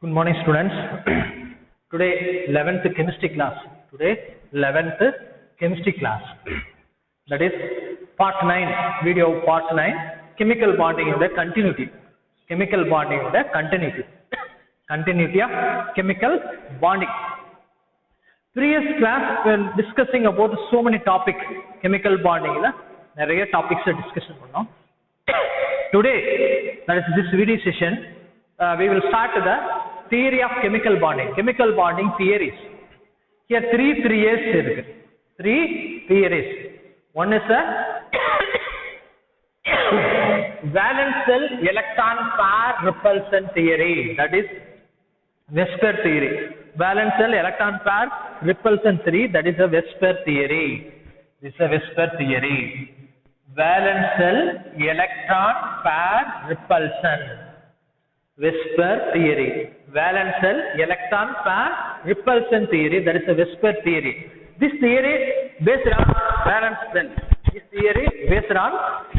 Good morning, students. Today 11th chemistry class. That is part 9, video part 9, chemical bonding in the continuity. Continuity of chemical bonding. Previous class we were discussing about so many topics. Chemical bonding la nariya topics discussion pannom. Today, that is this video session, we will start the theory of chemical bonding. Chemical bonding theories. Here three theories. Three theories. One is a valence shell electron pair repulsion theory. That is Vesper theory. Valence shell electron pair repulsion theory. That is a Vesper theory. This is a Vesper theory. Valence shell electron pair repulsion. Vesper theory. Valence shell electron pair repulsion theory. That is a Vesper theory. This theory based on valence shell. This theory based on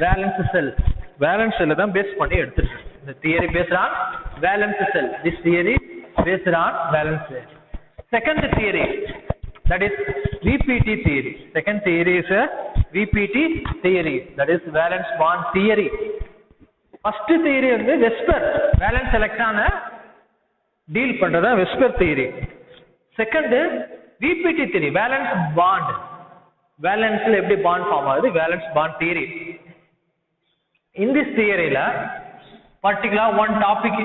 valence shell. Valence shell is based on the theory based on valence shell. This theory based on valence shell. Second theory, that is VPT theory. Second theory is a VPT theory. That is valence bond theory. First theory is Vesper. Valence electron deal பண்றதா Vesper theory. Second VPT theory. Valence bond. Valence எப்படி bond form ஆகுது? Valence bond theory. In this theory la particular one topic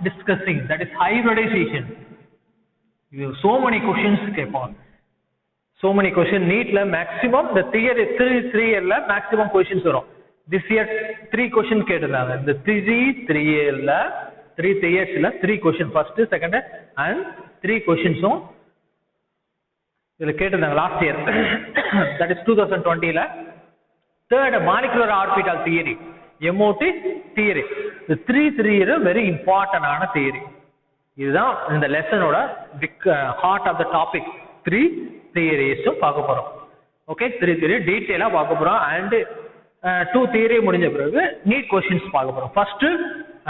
discussing, that is hybridization. You have so many questions கேட்பாங்க. So many questions NEET la maximum the theory 3 year la maximum questions வரும். This year 3 questions கேட்டிருந்தாங்க. இந்த 3 year la 3 years la 3 questions first, second and 3 questions இதுல கேட்டிருந்தாங்க last year. That is 2020 la. Third molecular orbital theory. MOT theory. The 3 year very important ஆன theory. இதுதான் இந்த லெசனோட heart of the topic. 3 theories பார்க்க போறோம். Okay, 3 theory டீடைலா பார்க்க போறோம். And 2 theory முடிஞ்ச பிறகு நீட் क्वेश्चंस பார்க்க போறோம். First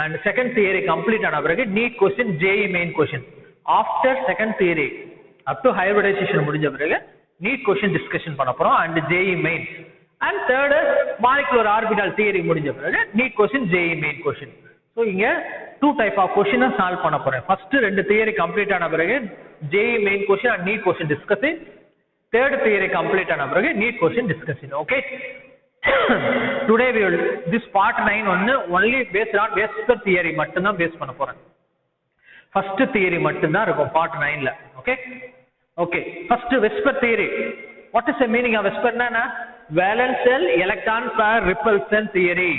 and second theory complete ஆன பிறகு NEET question JEE main question. After second theory up to hybridization முடிஞ்ச பிறகு நீட் क्वेश्चन discussion பண்ண போறோம் and JEE main. And third molecular orbital theory முடிஞ்ச பிறகு NEET question JEE main question. So இங்க 2 type of question solve பண்ண போறேன். First ரெண்டு theory complete ஆன பிறகு JEE main question and NEET question discussing. Third theory complete ஆன பிறகு NEET question discussing. Okay. Today we will this part 9 only based on Vesper theory மட்டும் தான் base பண்ண போறேன். First theory மட்டும் தான் இருக்கும் part 9 ல. Okay. Okay. First Vesper theory. What is the meaning of Vesper na? Valence shell electron pair repulsion theory.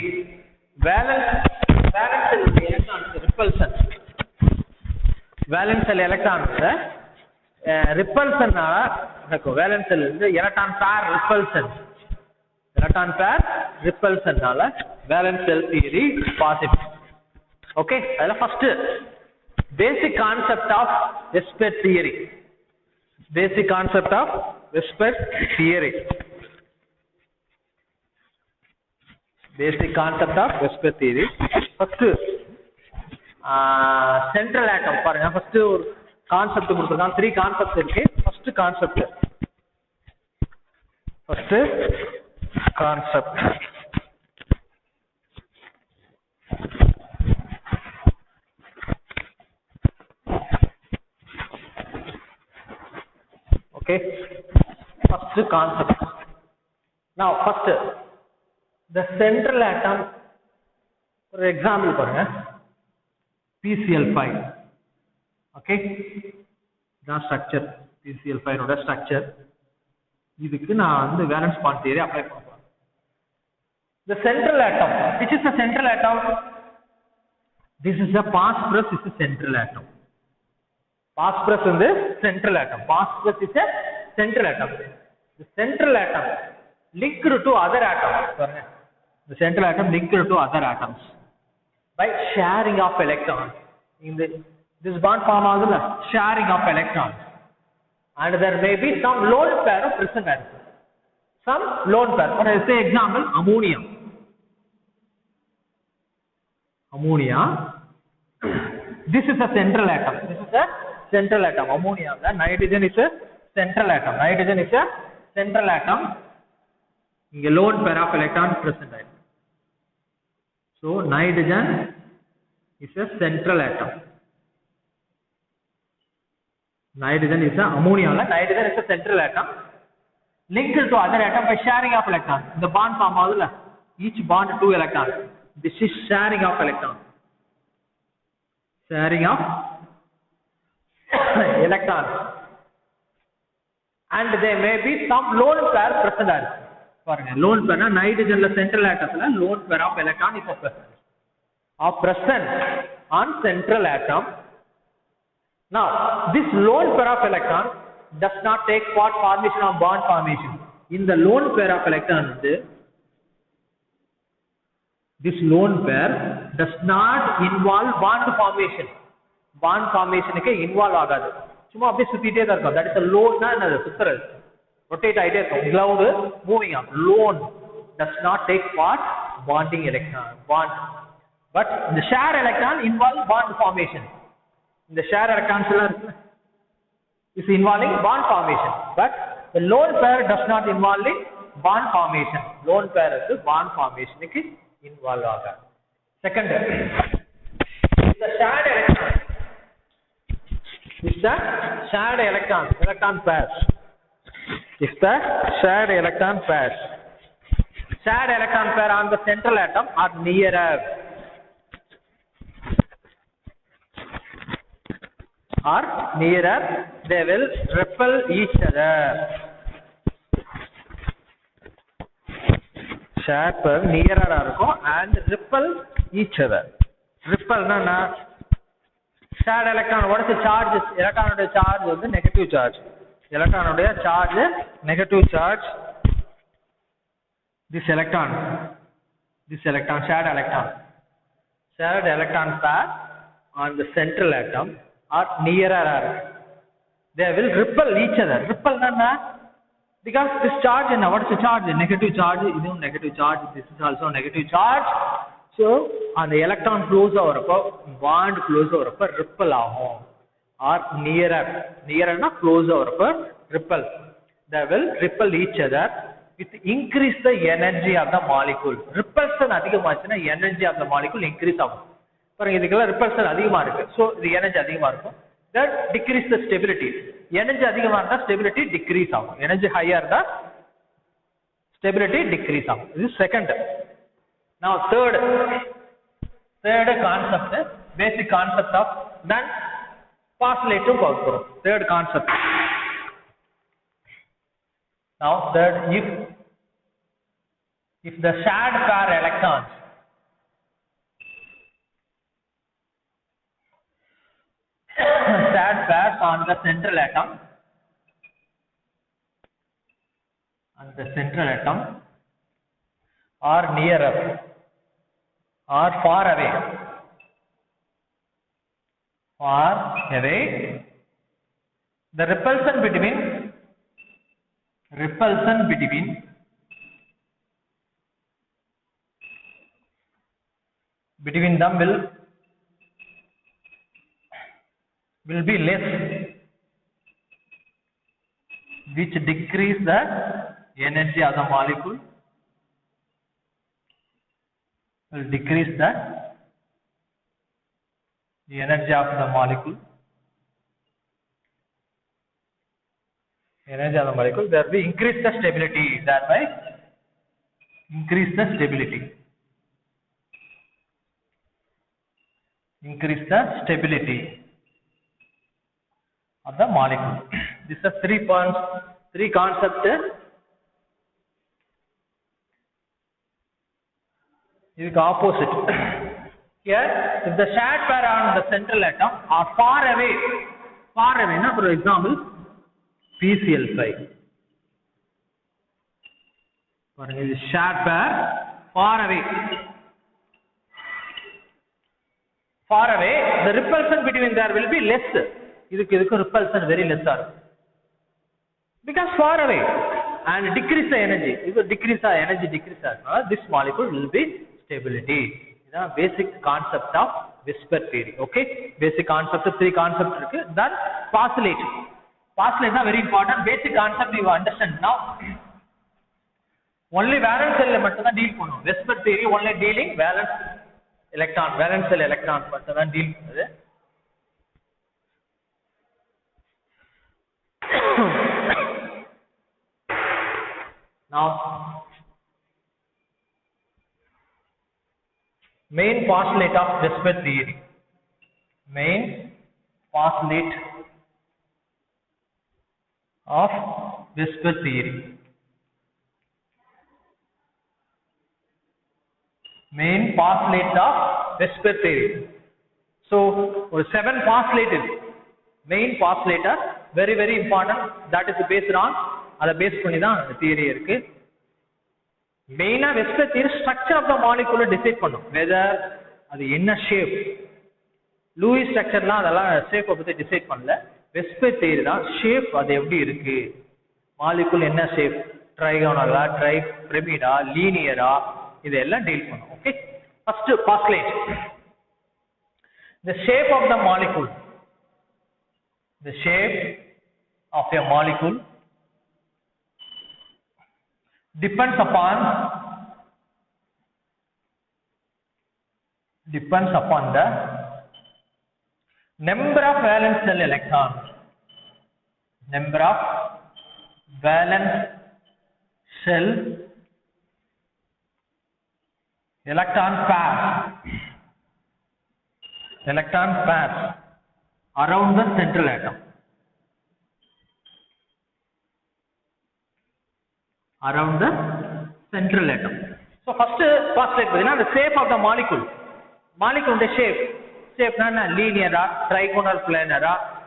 Valence shell electron repulsion. Valence shell electron repulsion nakku. Valence shell electron pair repulsion. Electron pair repulsion nala valence shell theory possible. Okay, adha first basic concept of Vesper theory. Basic concept of Vesper theory. Basic concept of Vesper theory. First central atom பாருங்க. first ஒரு concept கொடுத்திருக்காங்க. 3 concepts இருக்கு. First concept okay, first concept. Now first the central atom, for example பாருங்க PCl5. okay, the structure PCl5 ஓட structure. இதுக்கு நான் வந்து valence bond theory apply பண்ண போறேன். The central atom, which is the central atom? This is the phosphorus is the central atom. Phosphorus is the central atom. Phosphorus is a central atom. The central atom linked to other atoms. The central atom linked to other atoms by sharing of electrons. In this bond form also sharing of electrons. And there may be some lone pair of present also. Some lone pair. For example, ammonia. This is a central atom. This is a central atom. Ammonia. Nitrogen is a central atom. Nitrogen is a central atom. இங்க lone pair of electrons present ஆயிருக்கு. So nitrogen is a central atom. Nitrogen is a ammonia. Nitrogen is a central atom linked to other atom by sharing of electrons. The bond form ஆகுதுல, each bond 2 electrons. This is sharing of electrons. Sharing of electrons. And there may be some lone pair present ஆயிருக்கு. பாருங்க, lone pair nitrogenல central atomல lone pair of electron is present on central atom. Now this lone pair of electron does not take part formation of bond formation. In the lone pair of electron this lone pair does not involve bond formation. Bond formation க்கு involve ஆகாது, சும்மா அப்படியே சுத்திட்டே தான் இருக்கும். That is a lone னா என்னது, சுத்துறது, rotate ஆயிட்டே இருக்கும். cloud moving up. Lone does not take part bonding electron bond, but the share electron involve bond formation. The share electrons is involving bond formation, but the lone pair does not involve bond formation. Lone pair is bond formation க்கு involve ஆகாது. Second is the shared electron. Is the shared electron pairs. Is the shared electron pairs. Shared electron pair on the central atom are nearer. They will repel each other. Shared pair nearer இருக்கும் and repel each other. Repel na shared electron, what is the charge? Electron உடைய charge வந்து negative charge. Electron உடைய charge negative charge. This electron shared electron pair on the central atom are nearer. They will repel each other. Repel na, because this charge, what is the charge? Negative charge. This is negative charge. This is also negative charge. So on the electron close over bond close over repel ஆகும். Or nearer na close over repel. They will repel each other with increase the energy of the molecule. Repulsion அதிகமாச்சுனா energy of the molecule increase ஆகும். பாருங்க, இதுக்கெல்லாம் repulsion அதிகமா இருக்கு, so the energy அதிகமா இருக்கும். That decrease the stability. Energy அதிகமா இருந்தா stability decrease ஆகும். Energy higher இருந்தா stability decrease ஆகும். This is second. Now third concept, basic concept of then postulative power. Third concept. Now third, if the shared pair electrons shared pairs on the central atom are nearer or far away, the repulsion between them will be less, which decrease the energy of the molecule, will decrease the energy of the molecule. There will be increase the stability, thereby increase the stability of the molecule. These are three concepts. This is opposite. Here, if the shared pair on the central atom are far away, na, for example, PCl5. For this shared pair far away, the repulsion between there will be less. Idukku repulsion very less because far away, and decrease the energy. If decrease the energy, this molecule will be stability. This is the basic concept of whisper theory. Okay, basic concept, 3 concepts இருக்கு. Then postulate. Postulate is very important. Basic concept you understand now. Only valence cell மட்டும் தான் deal பண்ணும். whisper theory only dealing valence cell electron மட்டும் தான் deal பண்ணுது. Now main postulate of whisper theory. Main postulate of whisper theory. Main postulate of whisper theory. So 7 postulate is main postulate are very important. That is based on அதை base பண்ணி தான் அந்த theory இருக்கு. மெயினா whisper theory structure of the molecule decide பண்ணும். Weather அது என்ன shape, Lewis ஸ்ட்ரக்சர்லாம் அதெல்லாம் ஷேப்பை பத்தி டிசைட் பண்ணல. whisper theory தான் ஷேப் அது எப்படி இருக்கு, மாலிகுல் என்ன ஷேப், ட்ரைகோனலா, பிரமிடா, லீனியரா, இதெல்லாம் டீல் பண்ணும். Okay, first postulate. The shape of the molecule. The shape of a molecule depends upon the number of valence cell electrons. Number of valence cell electron pairs around the central atom. Around the central atom. So first postulate padina the shape of the molecule. Molecule the shape na linear, trigonal planar,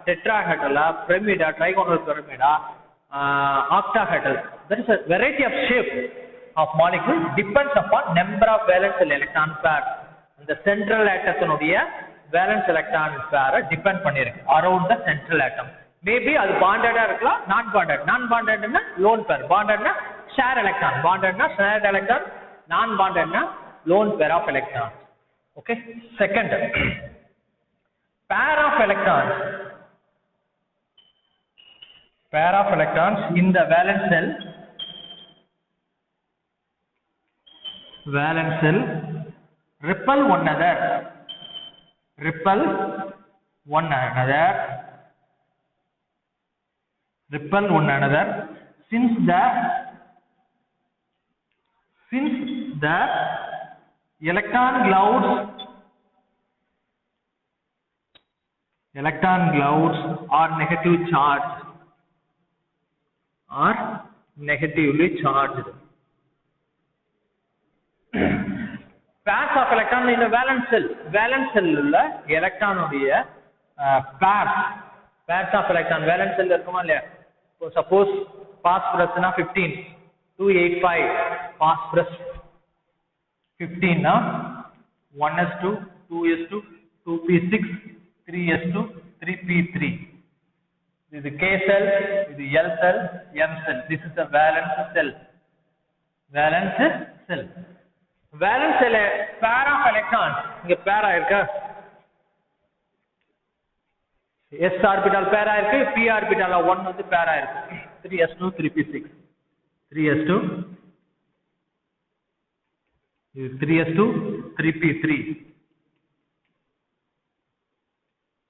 tetrahedral, pyramida, trigonal pyramida, octahedral. There is a variety of shape of molecule depends upon number of valence electron pairs. The central atomனுடைய valence electron pair depend பண்ணிருக்கு around the central atom. Maybe அது bonded இருக்கலாம், non bonded னா lone pair, bonded னா share electron, bonded na shared electron, non bonded na lone pair of electrons. Okay, second, pair of electrons in the valence cell repel one another since the electron clouds are negatively charged. Pairs of electrons in the valence cell உள்ள electron உடைய pairs of electron valence cell இருக்குமா இல்லையா? Suppose phosphorus na 15 285 phosphorus 15 na 1s2 2s2 2p6 3s2 3p3. This is K cell, this is L cell, M cell. This is the valence cell. Valence cell pair of electrons இங்க pair ஆயிருக்கா? S orbital pair ஆயிருக்கு, P orbital 1 வந்து pair ஆயிருக்கு. 3s2 3p6 3s2 3p3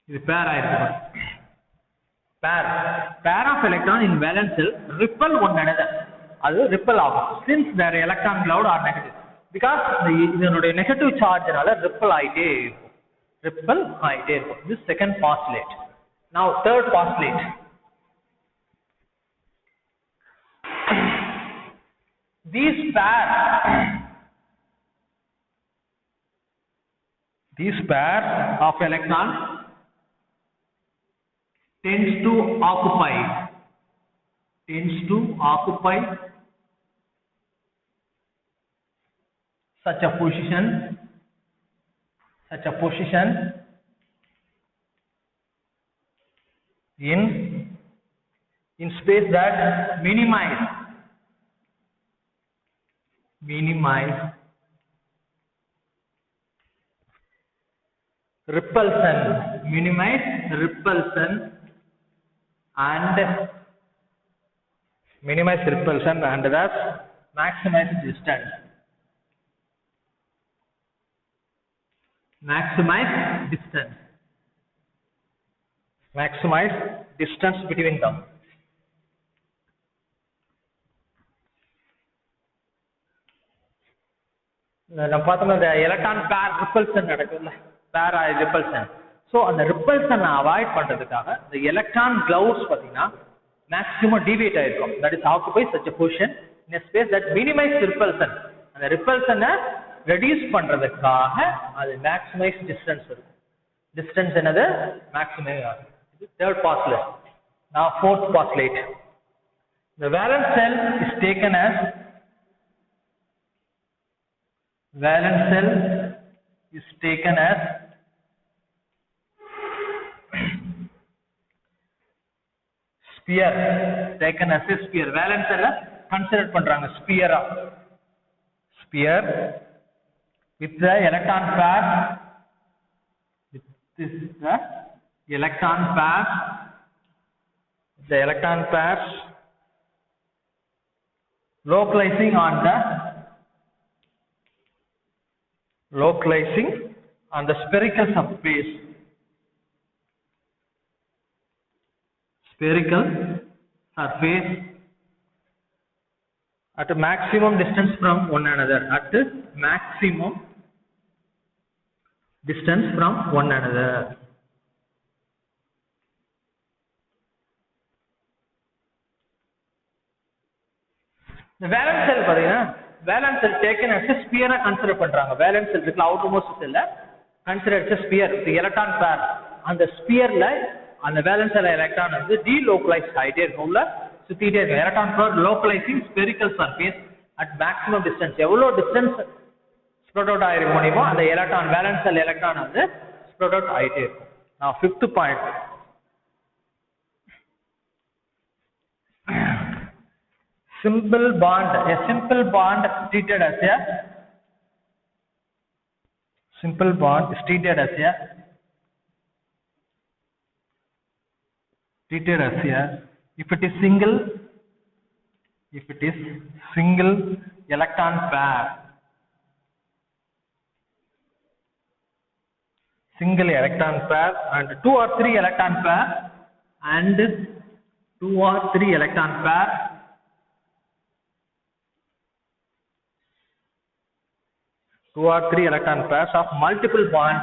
இது pair ஆயிருக்கு. pair of electron in valence cell repel one another. அது repel ஆகும் since their electron cloud are negative, because இதனுடைய negative chargeனால repel ஆயிட்டே இருக்கும். This second postulate. Now third postulate. These pairs of electrons tends to occupy such a position in space that minimize repulsion, minimize repulsion and thus maximize distance. Maximize distance between them. நம்ம பார்த்தோம்னா இந்த electron பேர் repulsion நடக்குதுல்ல, பேர் repulsion. So அந்த ரிப்பல்ஷனை avoid பண்றதுக்காக இந்த electron gloves பார்த்தீங்கன்னா maximum deviate ஆயிருக்கும். That is occupy such a position in a space that minimize repulsion. அந்த ரிப்பல்ஷனை ரெடியூஸ் பண்றதுக்காக அது மேக்ஸிமைஸ் டிஸ்டன்ஸ் இருக்கும். டிஸ்டன்ஸ் என்னது மேக்ஸிமைஸ் ஆகும். இது third பாஸ்லேட். Now fourth postulate. The valence cell is taken as sphere. Taken as a sphere. Valence cell consider பண்றாங்க sphere with the electron pair. The electron pairs localizing on the spherical surface. At a maximum distance from one another. The valence cell பாத்தீங்கன்னா valence cell taken as a sphere consider பண்றாங்க. valence cell இருக்குல outermost cell consider as a sphere. The electron pair அந்த ஸ்பியர்ல அந்த valence cell electron வந்து delocalized ஆயிட்டே இருக்கும்ல, சுத்திட்டே இருக்கும். electron pair localizing spherical surface at maximum distance. எவ்வளவு distance spread out ஆயிருக்க முடியுமோ அந்த electron valence cell electron வந்து spread out ஆயிட்டே இருக்கும். Now fifth point. Simple bond. A simple bond is treated as if it is single electron pair. And 2 or 3 electron pair of multiple bond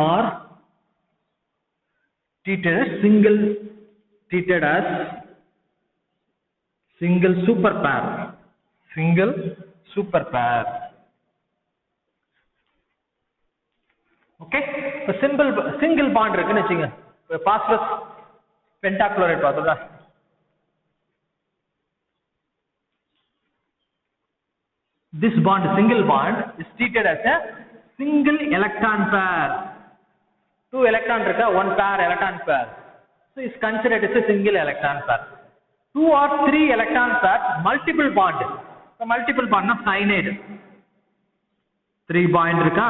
are treated as single super pair. Okay, so single bond இருக்குன்னு வெச்சீங்க. phosphorus pentachloride பார்த்தோம்ல, this single bond is treated as a single electron pair. 2 electron irukka, 1 pair electron pair, so is considered as a single electron pair. 2 or 3 electron pair multiple bond. So multiple bond na cyanide 3 bond irukka.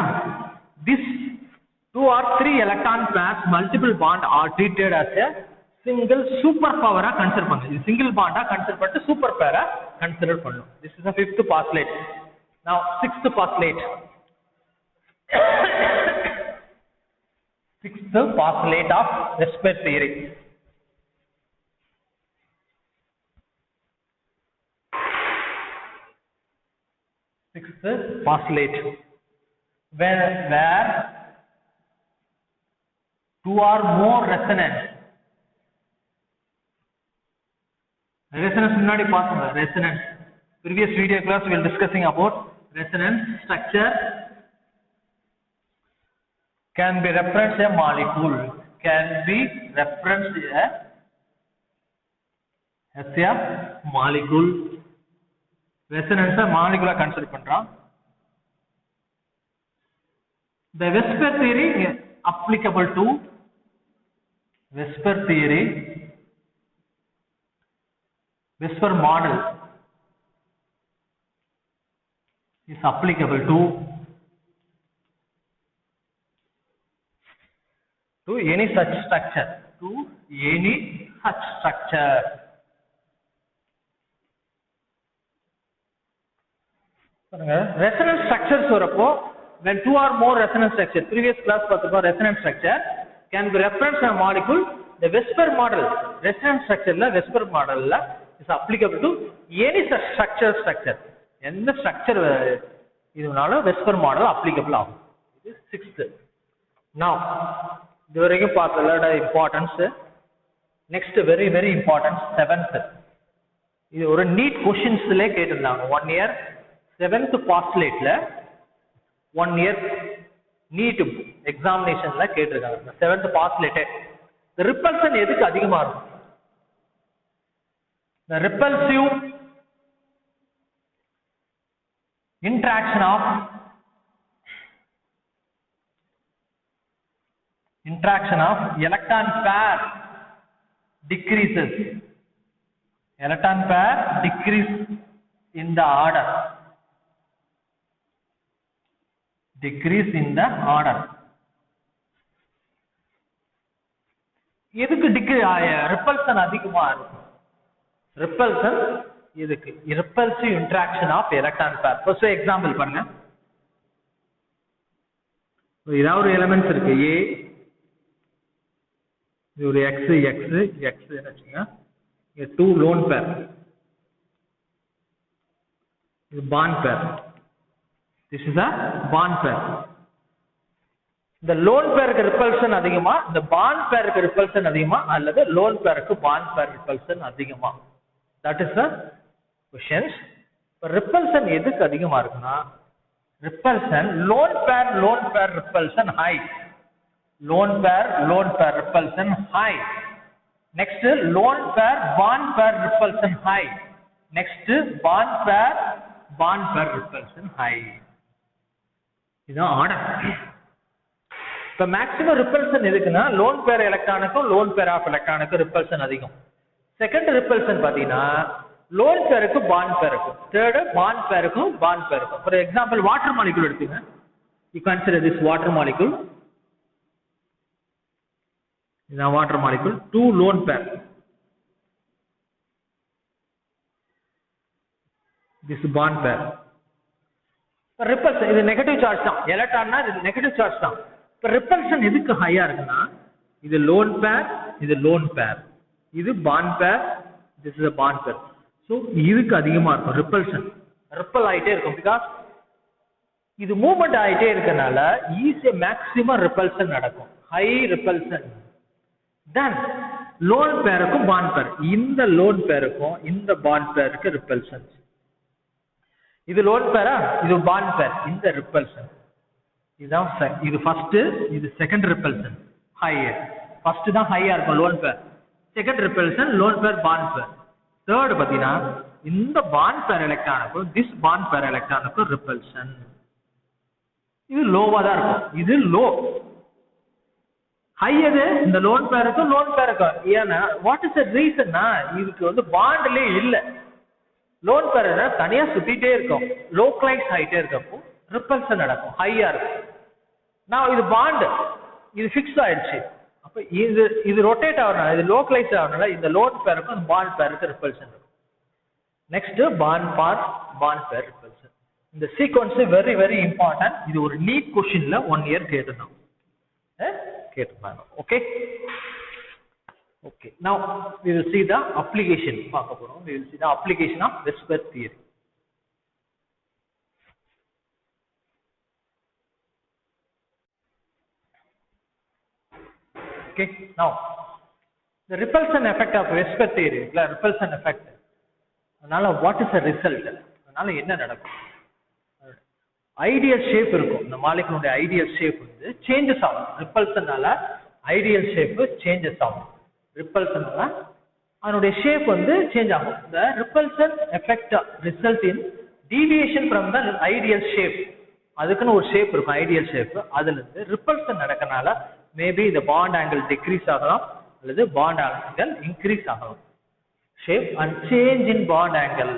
This 2 or 3 electron pairs multiple bond are treated as a single super power consider பண்ணுங்க. single bond consider பண்ணிட்டு super pair consider பண்ணணும். This is the fifth postulate. Now sixth postulate. Sixth postulate of Vesper theory. Sixth postulate. Where 2 or more resonance முன்னாடி பார்த்தோம். resonance previous video class we will discussing about resonance structure can be referenced a molecule as a molecule. resonance molecule consider பண்றோம். The Vesper theory applicable to Vesper model is applicable to any such structure. To any such structure. Resonance structures வரப்போ when two or more resonance structure, previous class பார்த்தோம் resonance structure can be referenced a molecule. The Vesper model, resonance structure la Vesper model la is applicable to any such structure. எந்த structure இதுனால Vesper model applicable ஆகும். இது 6th. Now இது வரைக்கும் பார்த்ததோட importance. Next very very important 7th. இது ஒரு NEET क्वेश्चंसல கேட்டிருந்தாங்க 1 year 7th postulateல 1 year NEET எக்ஸாமினேஷன்ல கேட்டிருக்காங்க 7th postulate. The repulsion எதுக்கு அதிகமா இருக்கும்? The repulsive interaction of electron pair decreases. Electron pair decrease in the order. Decrease in the order. எதுக்கு repulsion அதிகமா இருக்கும்? Repulsion எதுக்கு? Repulsive interaction of electron pair. First example பாருங்க. இதாவது ஒரு எலிமெண்ட்ஸ் இருக்கு A, இது ஒரு X என்னச்சுங்க? இது 2 lone pair. இது bond pair. This is a bond pair. The lone pair க்கு repulsion அதிகமா, the bond pair க்கு repulsion அதிகமா அல்லது lone pair க்கு bond pair repulsion அதிகமா? That is the questions. இப்ப repulsion எதுக்கு அதிகமா இருக்குன்னா repulsion lone pair repulsion high. Lone pair repulsion high. Next lone pair bond pair repulsion high. Next bond pair repulsion high. இதுதான் order. இப்ப maximum repulsion எதுக்குன்னா lone pair எலக்ட்ரானுக்கும் lone pair of எலக்ட்ரானுக்கும் repulsion அதிகம். Second repulsion பாத்தீங்கன்னா lone பேருக்கும் bond பேருக்கும், third bond பேருக்கும் பாண்ட் பேருக்கும். ஃபார் எக்ஸாம்பிள் வாட்டர் மாலிகுல் எடுத்துங்க. You consider this water molecule. இதுதான் water molecule. 2 lone pair. This bond pair. Repulsion இது நெகட்டிவ் சார்ஜ் தான். எலக்ட்ரான்னா இது நெகட்டிவ் சார்ஜ் தான். இப்ப ரிப்பல்ஷன் எதுக்கு ஹையா இருக்குன்னா இது லோன் பேர், இது லோன் பேர், இது பாண்ட் பேர், this is a bond pair. So இதுக்கு அதிகமா இருக்கும் ரிப்பல்ஷன். ரிப்பல் ஆயிட்டே இருக்கும். பிகாஸ் இது மூவ்மெண்ட் ஆயிட்டே இருக்கனால ஈஸியா மேக்ஸிமம் ரிப்பல்ஷன் நடக்கும். High repulsion. தென் லோன் பேருக்கும் பாண்ட் பேர், இந்த லோன் பேருக்கும் இந்த பாண்ட் பேருக்கு ரிப்பல்ஷன். இது லோன் பேரா, இது பாண்ட் பேர், இந்த ரிப்பல்ஷன். இதுதான் இது ஃபர்ஸ்ட், இது செகண்ட் ரிப்பல்ஷன் ஹையர். ஃபர்ஸ்ட் தான் ஹையா இருக்கும் lone pair, second repulsion lone pair bond பேர். தேர்ட் பாத்தீங்கன்னா இந்த பாண்ட் பேர் எலக்ட்ரானுக்கும் திஸ் பாண்ட் பேர் எலக்ட்ரானுக்கும் ரிப்பல்ஷன் இது லோவா தான் இருக்கும். இது லோ. ஹை எது? இந்த லோன் பேருக்கும் லோன் பேருக்கும். ஏன்னா வாட் இஸ் த ரீசன்னா இதுக்கு பாண்ட்லயே இல்ல. லோன் பேர் தனியா சுத்திட்டே இருக்கும், லோக்கலைஸ் ஆயிட்டே இருக்கப்போ ரிப்பல்ஷன் நடக்கும், ஹையா இருக்கும். நான் இது பாண்ட், இது ஃபிக்ஸ் ஆயிடுச்சு. அப்ப இது ரொட்டேட் ஆகறனால, இது லோக்கலைஸ் ஆகறனால இந்த லோன் பேருக்கும் பாண்ட் பேருக்கு ரிப்பல்ஷன் இருக்கும். Next bond pair repulsion. இந்த சீக்வன்ஸ் வெரி வெரி இம்பார்ட்டன்ட். இது ஒரு நீட் क्वेश्चनல 1 இயர் கேட்டிருந்தோம். Okay. Okay, now we will see the application. We will see the application of Vesper theory. Okay, now the repulsion effect of Vesper theory, repulsion effect. அதனால what is the result? அதனால என்ன நடக்கும்? Ideal shape இருக்கும். இந்த மாலிகுலோட ideal shape changes ஆகும். ரிப்பல்ஷனால ideal shape changes ஆகும். ரிப்பல்ஷனால அதனுடைய shape change ஆகும். The repulsion effect result in deviation from the ideal shape. அதுக்குன்னு ஒரு ஷேப் இருக்கும், ஐடியல் ஷேப். அதுல இருந்து ரிப்பல்ஷன் நடக்கனால மேபி இந்த பாண்ட் ஆங்கிள் டிக்ரீஸ் ஆகலாம் அல்லது பாண்ட் ஆங்கிள் இன்க்ரீஸ் ஆகலாம். Shape and change in bond angle.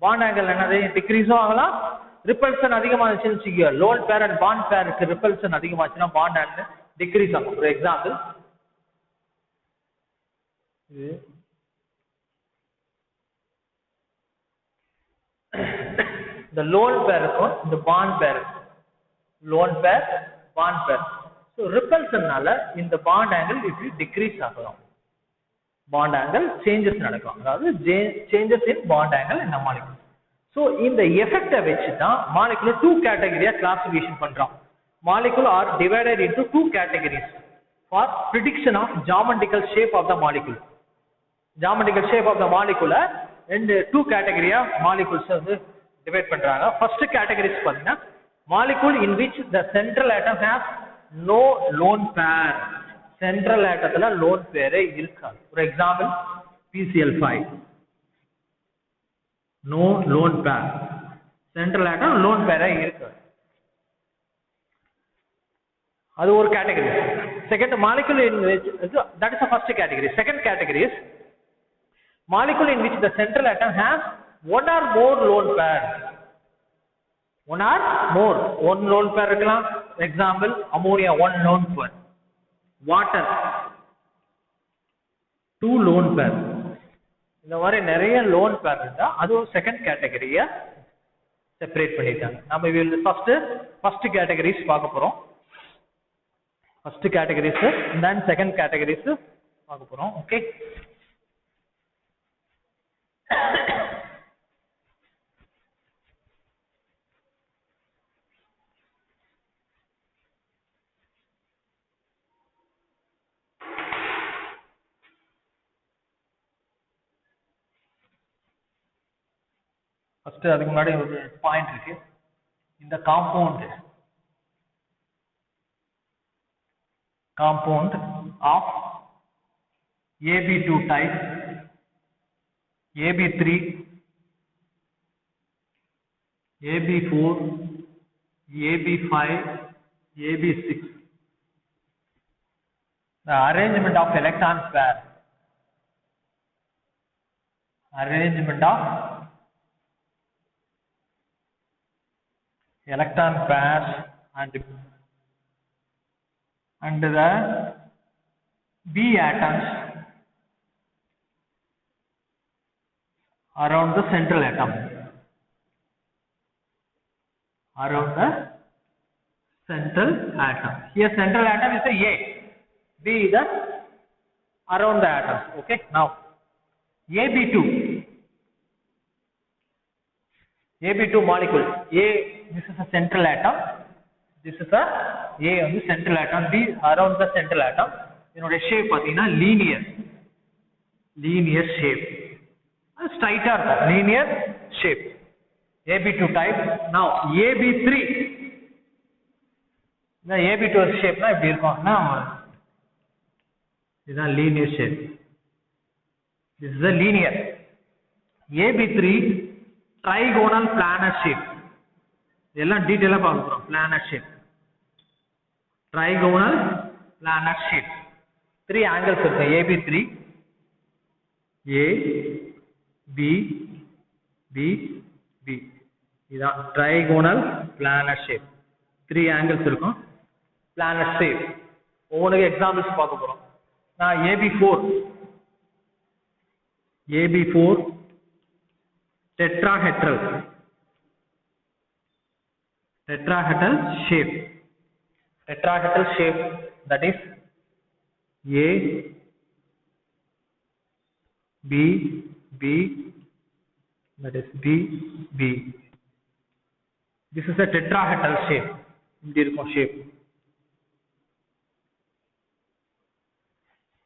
Bond angle என்னது? டிக்ரீஸும் ஆகலாம் ரிப்பல்சன் அதிகமாச்சுன்னு வச்சுக்கோ, லோன் பேர் அண்ட் பாண்ட் பேருக்கு ரிப்பல்சன் அதிகமாச்சுன்னா பாண்ட் அண்ட் டிக்ரீஸ் ஆகும். ஃபார் எக்ஸாம்பிள் இந்த லோன் பேருக்கும் இந்த பாண்ட் பேருக்கும், லோன் பேர் பாண்ட் பேர், ஸோ ரிப்பல்சன்னால இந்த பாண்ட் ஆங்கிள் இப்படி டிக்ரீஸ் ஆகலாம், பாண்ட் ஆங்கிள் சேஞ்சஸ் நடக்கும், அதாவது சேஞ்சஸ் இன் பாண்ட் ஆங்கிள் இந்த மாலிகுல். ஸோ இந்த எஃபெக்டை வச்சு தான் மாலிகுலர் 2 கேட்டகரியா கிளாசிஃபிகேஷன் பண்றோம். Molecule are divided into 2 categories for prediction of geometrical shape of the molecule. Geometrical shape of the molecule and 2 category of molecules வந்து divide பண்றாங்க. First categories பாத்தீங்கன்னா molecule in which the central atom has no lone pair. Central atomல lone pair இருக்காது. For example PCl5, no lone pair. Central atom lone pair இருக்காது. அது ஒரு category. Second, molecule in which, that is the first category. Second category is molecule in which the central atom has one or more lone pairs. One or more. One lone pair இருக்கலாம். Example ammonia, one lone pair. Water, 2 lone pairs. இந்த மாதிரி நிறைய lone pair இருந்தா அது ஒரு second category-ய separate பண்ணிட்டாங்க. நம்ம இதில் first categories பார்க்க போறோம். First categories and then second categories பார்க்க போறோம். Okay. First அதுக்கு முன்னாடி ஒரு பாயிண்ட் இருக்கு. இந்த compound of AB2 type, AB3, AB4, AB5, AB6. The arrangement of electron pair. Arrangement of electron pairs and the B atoms around the central atom. Around the central atom. Here central atom is the A. B is the around the atoms. Okay. Now AB2. AB2 molecule. A, this is a central atom. This is a A on the central atom, B around the central atom. இதனுடைய shape பார்த்தீங்கன்னா linear shape. Straight இருக்கும், linear shape. AB2 type. Now AB3. இந்த AB2 shapeனா இப்படி இருக்கும்னா இதுதான் linear shape. This is a linear. AB3 trigonal planar shape. இதெல்லாம் டீடைலா பார்க்க போறோம். planar shape. Trigonal planar shape. 3 angles இருக்கு. AB3, A, B, B, B. இதான் trigonal planar shape. 3 angles இருக்கும். planar shape. ஒவ்வொரு எக்ஸாம்பிள்ஸ் பார்க்க போறோம். நான் AB4 tetrahedral shape. Tetrahedral shape, that is A, B, B, that is B, B. This is a tetrahedral shape. Shape.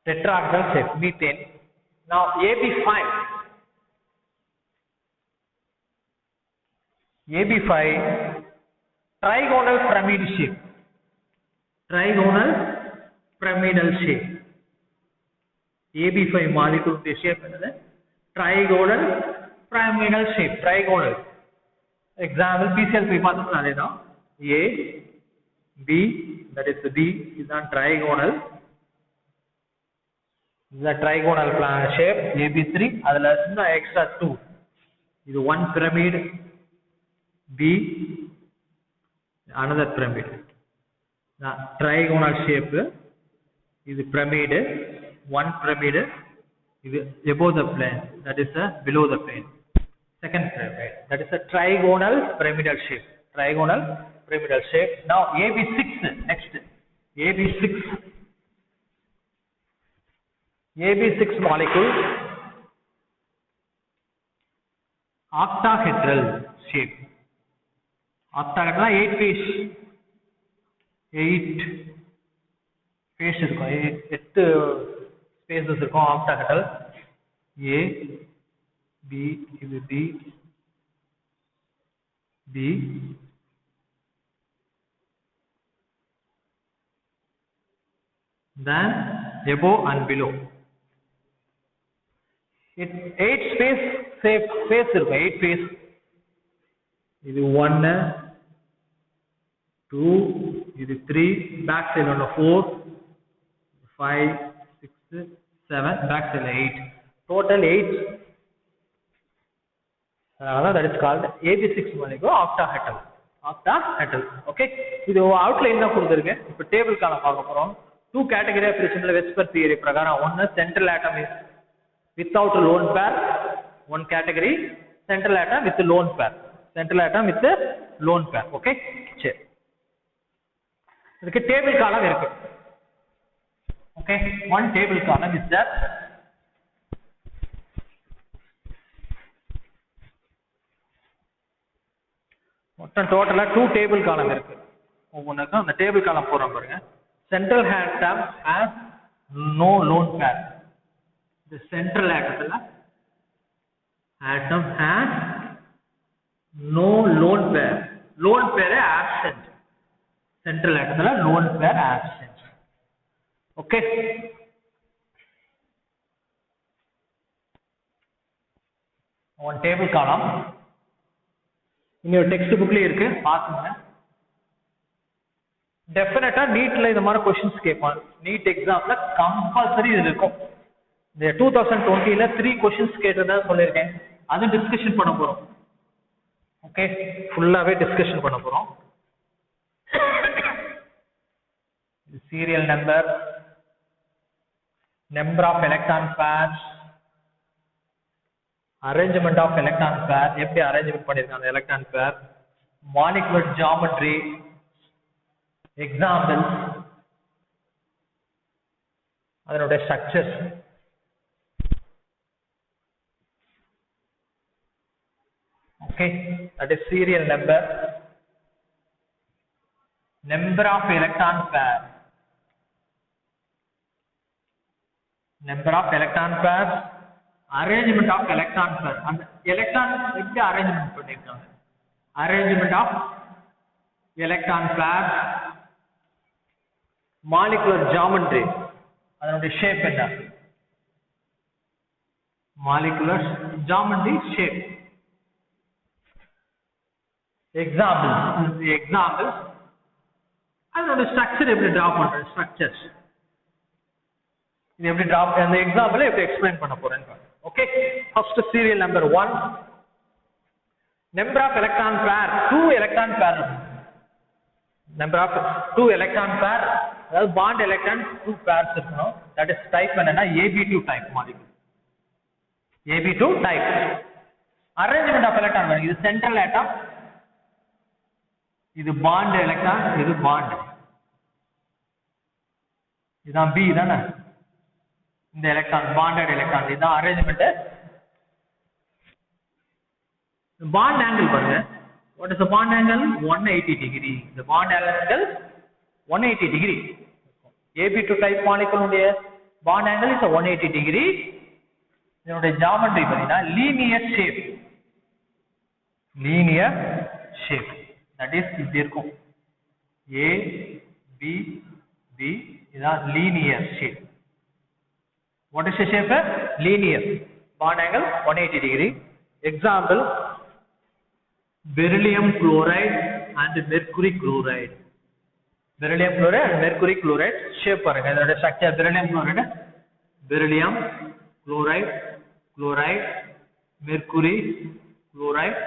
Tetrahedral shape, methane. Now AB5. AB5 trigonal pyramid shape. Trigonal pyramidal shape. AB5 molecule shape என்னது? Trigonal pyramidal shape. Trigonal. Example PCl3 பார்த்தோம்னா அதேதான். A, B, that is the B is on trigonal. This is a trigonal planar shape. AB3 அதுல இன்னும் extra 2. இது one pyramid. B, another pyramid. The trigonal shape is pyramid, one pyramid is above the plane, that is below the plane. Second pyramid, that is a trigonal pyramidal shape. Trigonal pyramidal shape. Now AB6 next. AB6. AB6 molecule, octahedral shape. Octahedral 8 phase. 8 phase இருக்கும் 8 spaces இருக்கும் octahedral. A, B, இது B, B, then above and below. 8 space இருக்கும் 8 phase. இது 1, 2, இது 3, back side on 4, 5, 6, 7, back side 8. Total 8. That is called AB6 molecule octahedral. Octahedral. Okay. இது outline தான் கொடுத்திருக்கேன். இப்போ டேபிள் காண பார்க்க போறோம். 2 category of present Vesper theory பிரகாரம் one central atom is without a lone pair, one category central atom with a lone pair. Central atom with a lone pair. Okay. சரி. இதுக்கு டேபிள் காலம் இருக்கு. Okay. One table column is there. மொத்தம் டோட்டலா 2 table காலம் இருக்கு. ஒவ்வொன்றுக்கும் அந்த டேபிள் காலம் போறோம் பாருங்க. Central atom has no lone pair. The central atom has no lone pair. Lone pair absent. Central atom lone pair absent. Okay. One table column. In your textbook இருக்கு பாருங்க. டெஃபினட்டா நீட்ல இந்த மாதிரி क्वेश्चंस கேட்பாங்க. நீட் எக்ஸாம்ல கம்பல்சரி இது இருக்கும். இந்த 2020ல 3 क्वेश्चंस கேட்டதா சொல்லிருக்கேன். அது டிஸ்கஷன் பண்ண போறோம். ஓகே, ஃபுல்லாவே டிஸ்கஷன் பண்ண போறோம். serial number, number of electron pairs, arrangement of electron pair, எப்படி arrangement பண்ணிருக்காங்க அந்த electron pair, molecular geometry, examples, அதனுடைய structures, okay, that is serial number, number of electron pair, number of electron pairs, arrangement of electron pair, and electron எப்படி arrangement பண்ணிருக்காங்க, arrangement of electron pairs, molecular geometry, அதனுடைய shape என்ன, molecular geometry shape, examples, அதனுடைய structure எப்படி draw பண்றது, structures இது எப்படி draw அந்த எக்ஸாம்பிள் எப்படி எக்ஸ்பிளைன் பண்ண போறேன். Okay, first serial number 1, number of electron pair, 2 electron pair, number of 2 electron pair, அதாவது bond electron 2 pairs இருக்கணும். that is type என்னன்னா AB2 type molecule, AB2 type. arrangement of electron, இது central atom, இது bond electron, இது bond, இதான் B தானே, இந்த electron bonded electron, இதான் arrangement. bond angle பாருங்க, what is the bond angle, 180 degree. the bond angle 180 degree. AB2 type molecule உடைய bond angle is 180 degree. இதனுடைய geometry பாத்தீங்கன்னா linear shape, that is இப்படி இருக்கும், A B B, இதான் linear shape. what is the shape, linear, bond angle 180 degree. example, beryllium chloride and mercury chloride, beryllium chloride and mercury chloride shape பாருங்க. இதோட structure beryllium chloride, mercury chloride,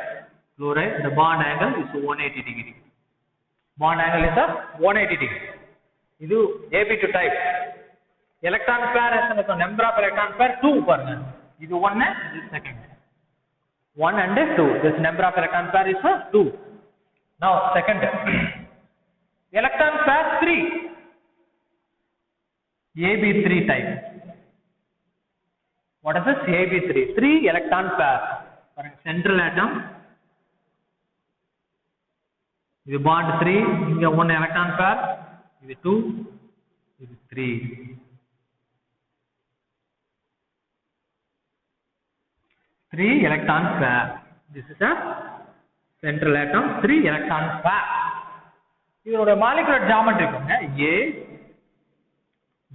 fluoride. The bond angle is 180 degree. Bond angle is a 180 degree. This is AB2 type. Electron pair is the number of electron pair 2 paranga. This is 1 and this is second. 1 and 2. This number of electron pair is 2. Now second. Electron pair 3. AB3 type. What is this? AB3. 3 electron pair. Central atom. This is bond 3. Here 1 electron pair. This is 2. This is 3. 3 electron pair. This is a central atom. 3 electron pair. This is a molecular geometry. A,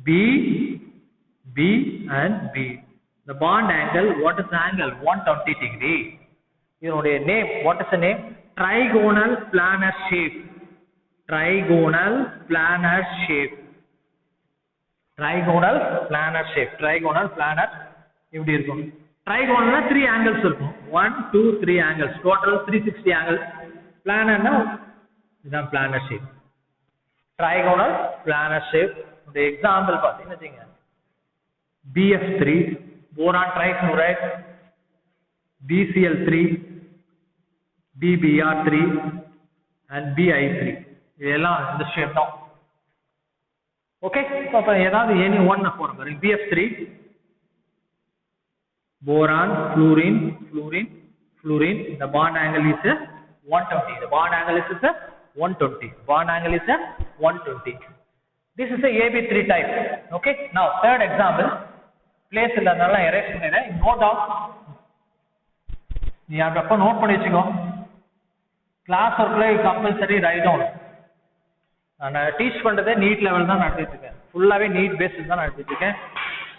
B, B and B. The bond angle, what is the angle? 120 degree. You know the name. What is the name? Trigonal planar shape. Trigonal planar shape. Trigonal planar shape. Trigonal planar. Trigonal 3 angles. 1, 2, 3 angles. Total 360 angles. Planar now. This is planar shape. Trigonal planar shape. The example BF3, boron trifluoride, BCl3, BBr3 and BI3. This is the shape now. Okay, so any one BF3, boron, fluorine, fluorine, fluorine. The bond angle is 120. The bond angle is 120. Bond angle is 120. This is a AB3 type. Okay. Now third example. Place illadala erase pannira. Note down. You have to note panichiko. Class work la compulsory write down. And teach pandrathe NEET level da nadithiruken. Full ave NEET basis da nadithiruken.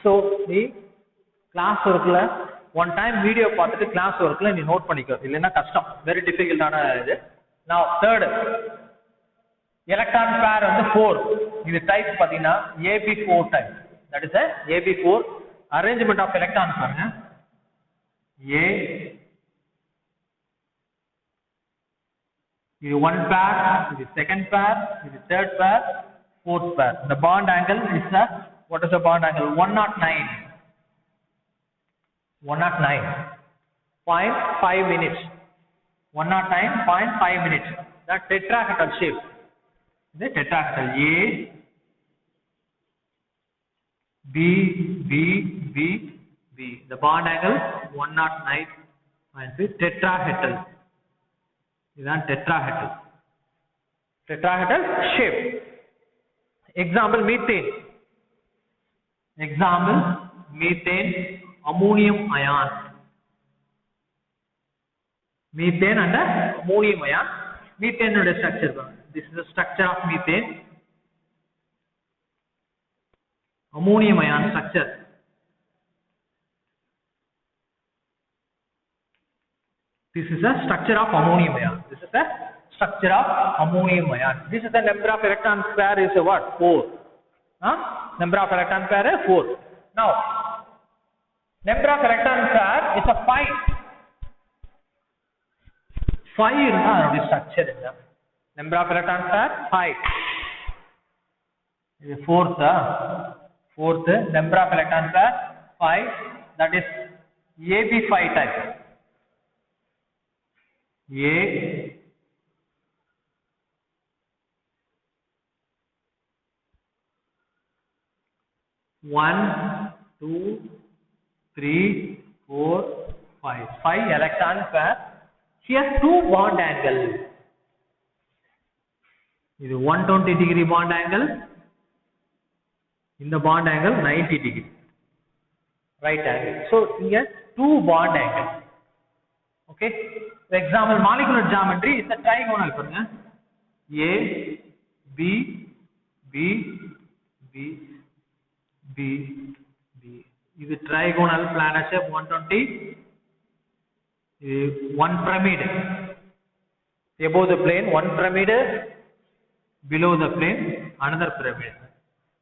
So the class work la one time video paathu class work la nee note panikko. Illena kashtam. Very difficult ana idu. Now third electron pair on the 4. This type padina AB4 type. That is a AB4 arrangement of electrons. A. This is one pair. This is second pair. This is third pair. Fourth pair. The bond angle is what is the bond angle? 109. 109.5 minutes. 109.5 minutes. That tetrahedral shape. The tetrahedral A, B, B, B, B. The bond angle 109.6. Tetrahedral. This is tetrahedral. Tetrahedral shape. Example methane. Example methane, ammonium ion. Methane and ammonium ion. Methane structure. This is the structure of methane. Ammonium ion structure. This is the structure of ammonium ion. This is the structure of ammonium ion. This is the number of electron pair is what? 4. Number of electron pair is 4. Now, number of electron pair is a 5. 5 is the structure. Number of electron pair 5. This is fourth. Fourth number of electron pair 5. That is AB5 type. A. One, 2, 3, 4, 5. 5 electron pair. Here 2 bond angle. This is 120 degree bond angle. In the bond angle 90 degree. Right angle. So here 2 bond angle. Okay. For example, molecular geometry is a trigonal. A, B, B, B, B, B. This is trigonal planar shape 120. One pyramid. Above the plane, one pyramid. Below the plane, another pyramid.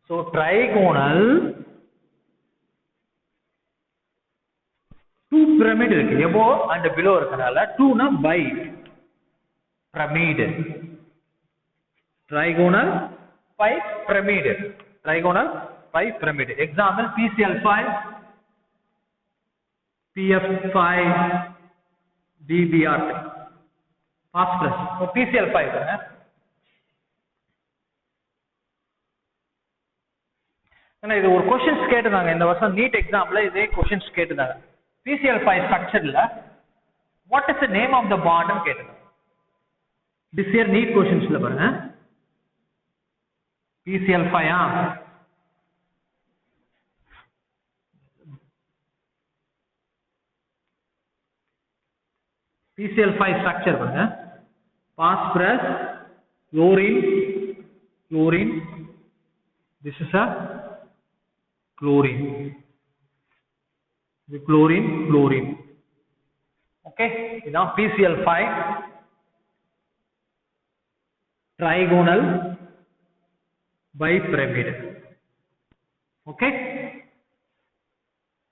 So trigonal 2 two pyramid இருக்கு above and below இருக்கனால 2 னா by pyramid trigonal by pyramid trigonal by pyramid example PCl5 PF5 DBr3 phosphorus so PCl5 है இது ஒரு questions கேட்டாங்க இந்த வருஷம் NEET எக்ஸாம்ல இதே क्वेश्चंस கேட்டாங்க PCl5 ஸ்ட்ரக்சர்ல what is the name of the bond னு கேட்டாங்க this year நீட் क्वेश्चंsல பாருங்க PCl5 PCl5 ஸ்ட்ரக்சர் பாருங்க phosphorus chlorine this is a chlorine the chlorine okay now PCl5 trigonal bipyramid okay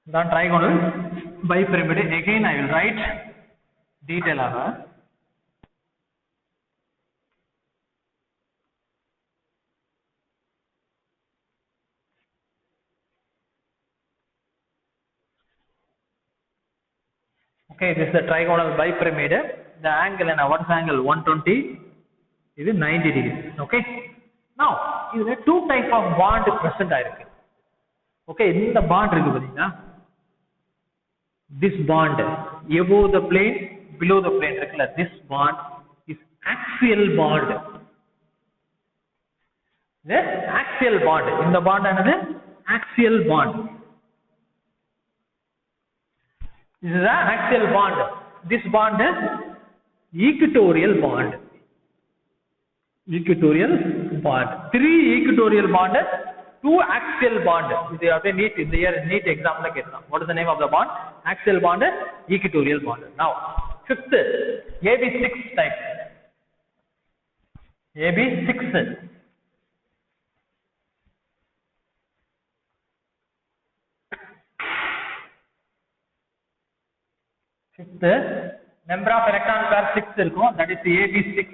then trigonal bipyramid again I will write detail aga okay this is the trigonal bipyramid the angle and what is angle 120 this is 90 degrees okay now this is two type of bond present ஆயிருக்கு okay இந்த bond இருக்கு பாத்தீங்களா this bond above the plane below the plane இருக்குல this bond is axial bond the axial bond இந்த bond என்னது axial bond this is an axial bond this bond is equatorial bond three equatorial bond two axial bond இது அப்படியே NEET இந்த year NEET எக்ஸாம்ல கேட்கலாம் what is the name of the bond axial bond equatorial bond now fifth AB6 type AB6 fifth number of electron pair 6 இருக்கும் that is AB6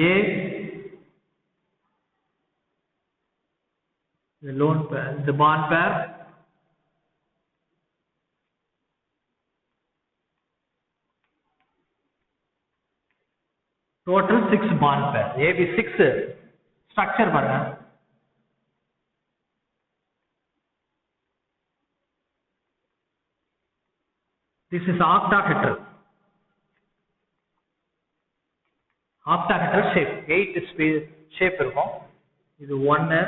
A the lone pair the bond pair total 6 bond pair AB6 structure பாருங்க this is octahedral shape 8 space shape இருக்கும் இது 1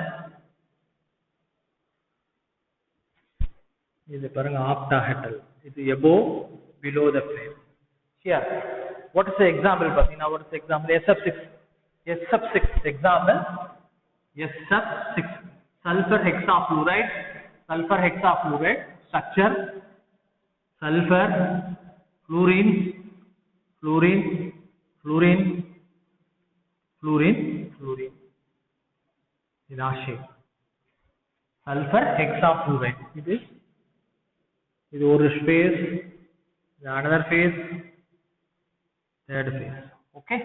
இது பாருங்க octahedral இது above below the plane here what is the example பாத்தீங்கன்னா what is the example SF6 example SF6 sulfur hexafluoride structure sulfur fluorine இது shape sulfur hexafluoride இது ஒரு phase another phase third phase okay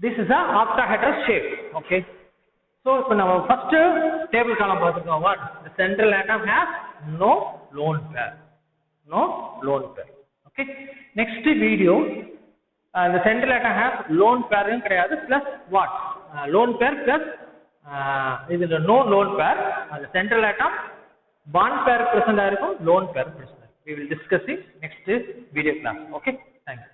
this is a octahedral shape okay so இப்போ நம்ம first table column பார்த்துக்கோங்க what the central atom has no lone pair okay next video the central atom has lone pair கிடையாது plus what lone pair plus இதுல no lone pair the central atom bond pair present ஆயிருக்கும் lone pair present we will discuss it next video class okay thank you